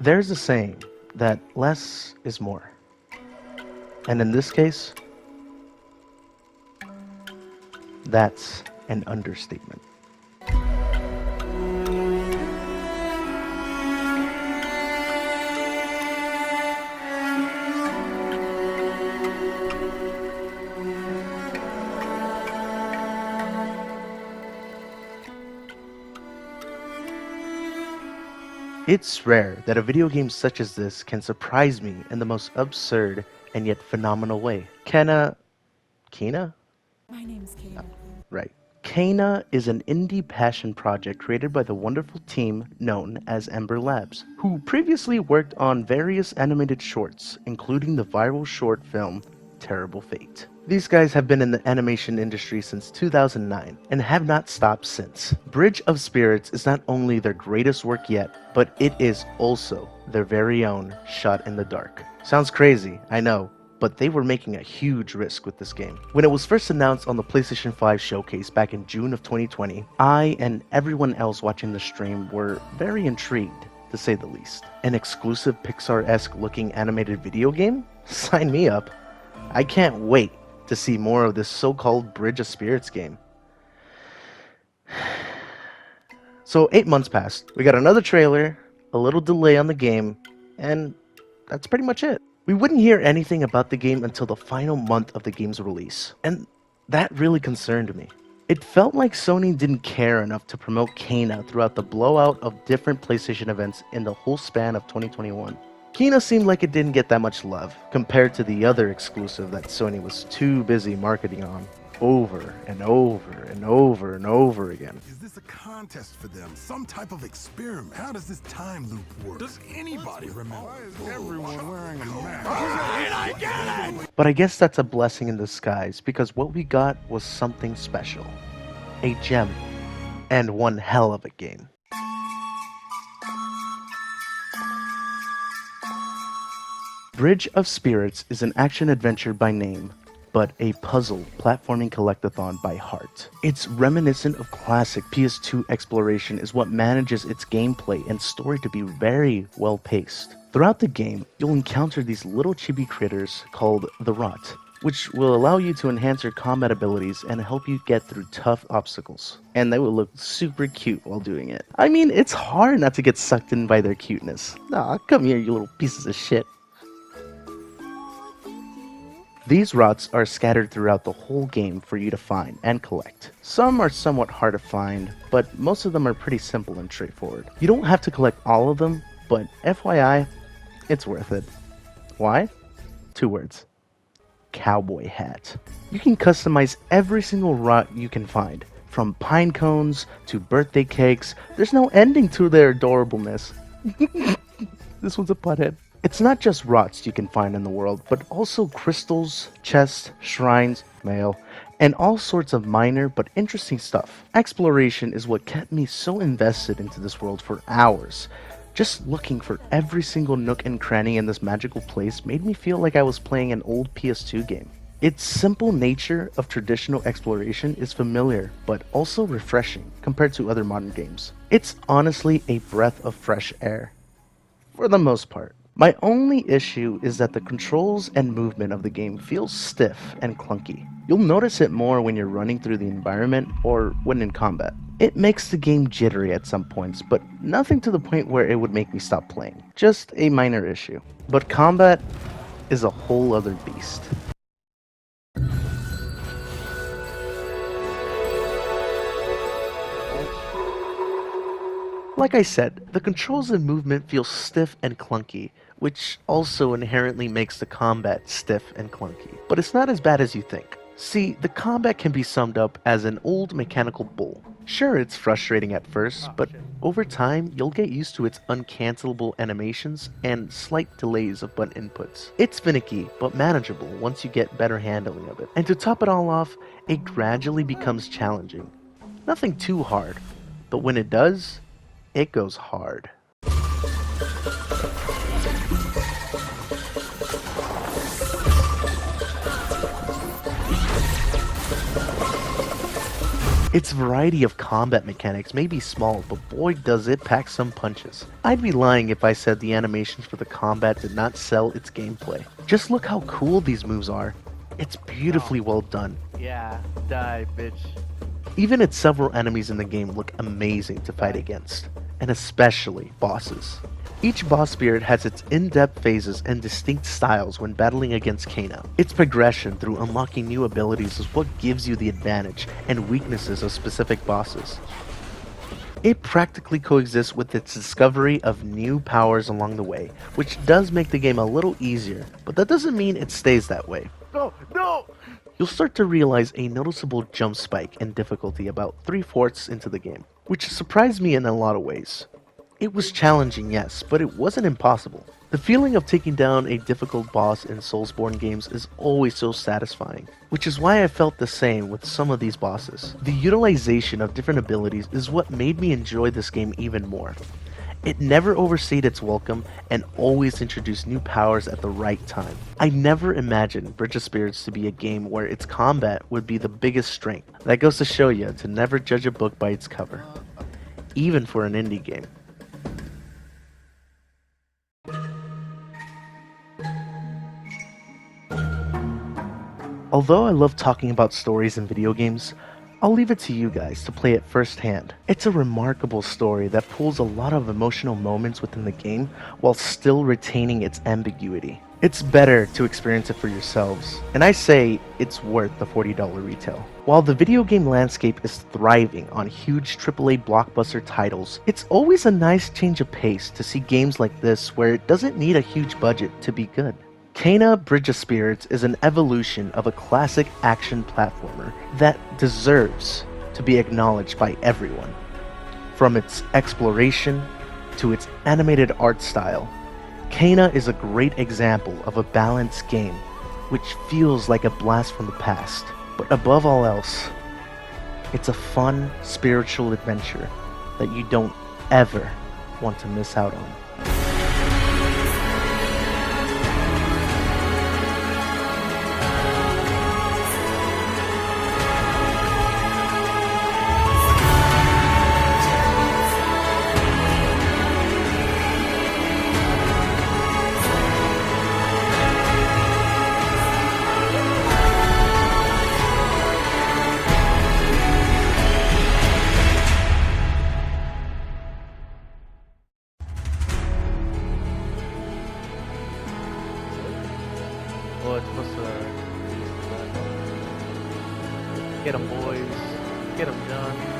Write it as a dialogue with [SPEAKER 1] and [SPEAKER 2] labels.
[SPEAKER 1] There's a saying that less is more. And in this case, that's an understatement. It's rare that a video game such as this can surprise me in the most absurd and yet phenomenal way. Kena?
[SPEAKER 2] My name's Kate.
[SPEAKER 1] Right. Kena is an indie passion project created by the wonderful team known as Ember Labs, who previously worked on various animated shorts, including the viral short film Terrible Fate. These guys have been in the animation industry since 2009 and have not stopped since. Bridge of Spirits is not only their greatest work yet, but it is also their very own shot in the dark. Sounds crazy, I know, but they were making a huge risk with this game. When it was first announced on the PlayStation 5 showcase back in June of 2020, I and everyone else watching the stream were very intrigued, to say the least. An exclusive Pixar-esque looking animated video game? Sign me up. I can't wait to see more of this so-called Bridge of Spirits game. So 8 months passed, we got another trailer, a little delay on the game, and that's pretty much it. We wouldn't hear anything about the game until the final month of the game's release, and that really concerned me. It felt like Sony didn't care enough to promote Kena throughout the blowout of different PlayStation events in the whole span of 2021. Kena seemed like it didn't get that much love compared to the other exclusive that Sony was too busy marketing on over and over and over and over again.
[SPEAKER 3] Is this a contest for them? Some type of experiment? How does this time loop work? Does anybody remember? Why is everyone wearing a mask?
[SPEAKER 1] But I guess that's a blessing in disguise because what we got was something special. A gem. And one hell of a game. Bridge of Spirits is an action-adventure by name, but a puzzle platforming collectathon by heart. It's reminiscent of classic PS2 exploration is what manages its gameplay and story to be very well paced. Throughout the game, you'll encounter these little chibi critters called the Rot, which will allow you to enhance your combat abilities and help you get through tough obstacles. And they will look super cute while doing it. I mean, it's hard not to get sucked in by their cuteness. Aw, come here, you little pieces of shit. These rots are scattered throughout the whole game for you to find and collect. Some are somewhat hard to find, but most of them are pretty simple and straightforward. You don't have to collect all of them, but FYI, it's worth it. Why? 2 words. Cowboy hat. You can customize every single rot you can find. From pine cones to birthday cakes, there's no ending to their adorableness. This one's a butthead. It's not just rots you can find in the world, but also crystals, chests, shrines, mail, and all sorts of minor but interesting stuff. Exploration is what kept me so invested into this world for hours. Just looking for every single nook and cranny in this magical place made me feel like I was playing an old PS2 game. Its simple nature of traditional exploration is familiar, but also refreshing compared to other modern games. It's honestly a breath of fresh air. For the most part. My only issue is that the controls and movement of the game feels stiff and clunky. You'll notice it more when you're running through the environment or when in combat. It makes the game jittery at some points, but nothing to the point where it would make me stop playing. Just a minor issue. But combat is a whole other beast. Like I said, the controls and movement feel stiff and clunky, which also inherently makes the combat stiff and clunky. But it's not as bad as you think. See, the combat can be summed up as an old mechanical bull. Sure, it's frustrating at first, but over time, you'll get used to its uncancelable animations and slight delays of button inputs. It's finicky, but manageable once you get better handling of it. And to top it all off, it gradually becomes challenging. Nothing too hard, but when it does, it goes hard. Its variety of combat mechanics may be small, but boy does it pack some punches. I'd be lying if I said the animations for the combat did not sell its gameplay. Just look how cool these moves are. It's beautifully well done.
[SPEAKER 2] Yeah, die, bitch.
[SPEAKER 1] Even its several enemies in the game look amazing to fight against, and especially bosses. Each boss spirit has its in-depth phases and distinct styles when battling against Kana. Its progression through unlocking new abilities is what gives you the advantage and weaknesses of specific bosses. It practically coexists with its discovery of new powers along the way, which does make the game a little easier, but that doesn't mean it stays that way.
[SPEAKER 2] No, no!
[SPEAKER 1] You'll start to realize a noticeable jump spike in difficulty about 3/4 into the game, which surprised me in a lot of ways. It was challenging, yes, but it wasn't impossible. The feeling of taking down a difficult boss in Soulsborne games is always so satisfying, which is why I felt the same with some of these bosses. The utilization of different abilities is what made me enjoy this game even more. It never overstayed its welcome and always introduced new powers at the right time. I never imagined Bridge of Spirits to be a game where its combat would be the biggest strength. That goes to show you to never judge a book by its cover, even for an indie game. Although I love talking about stories in video games, I'll leave it to you guys to play it firsthand. It's a remarkable story that pulls a lot of emotional moments within the game while still retaining its ambiguity. It's better to experience it for yourselves, and I say it's worth the $40 retail. While the video game landscape is thriving on huge AAA blockbuster titles, it's always a nice change of pace to see games like this where it doesn't need a huge budget to be good. Kana Bridge of Spirits is an evolution of a classic action platformer that deserves to be acknowledged by everyone. From its exploration to its animated art style, Kana is a great example of a balanced game which feels like a blast from the past. But above all else, it's a fun, spiritual adventure that you don't ever want to miss out on.
[SPEAKER 2] Oh, it's supposed to get them boys, get them done.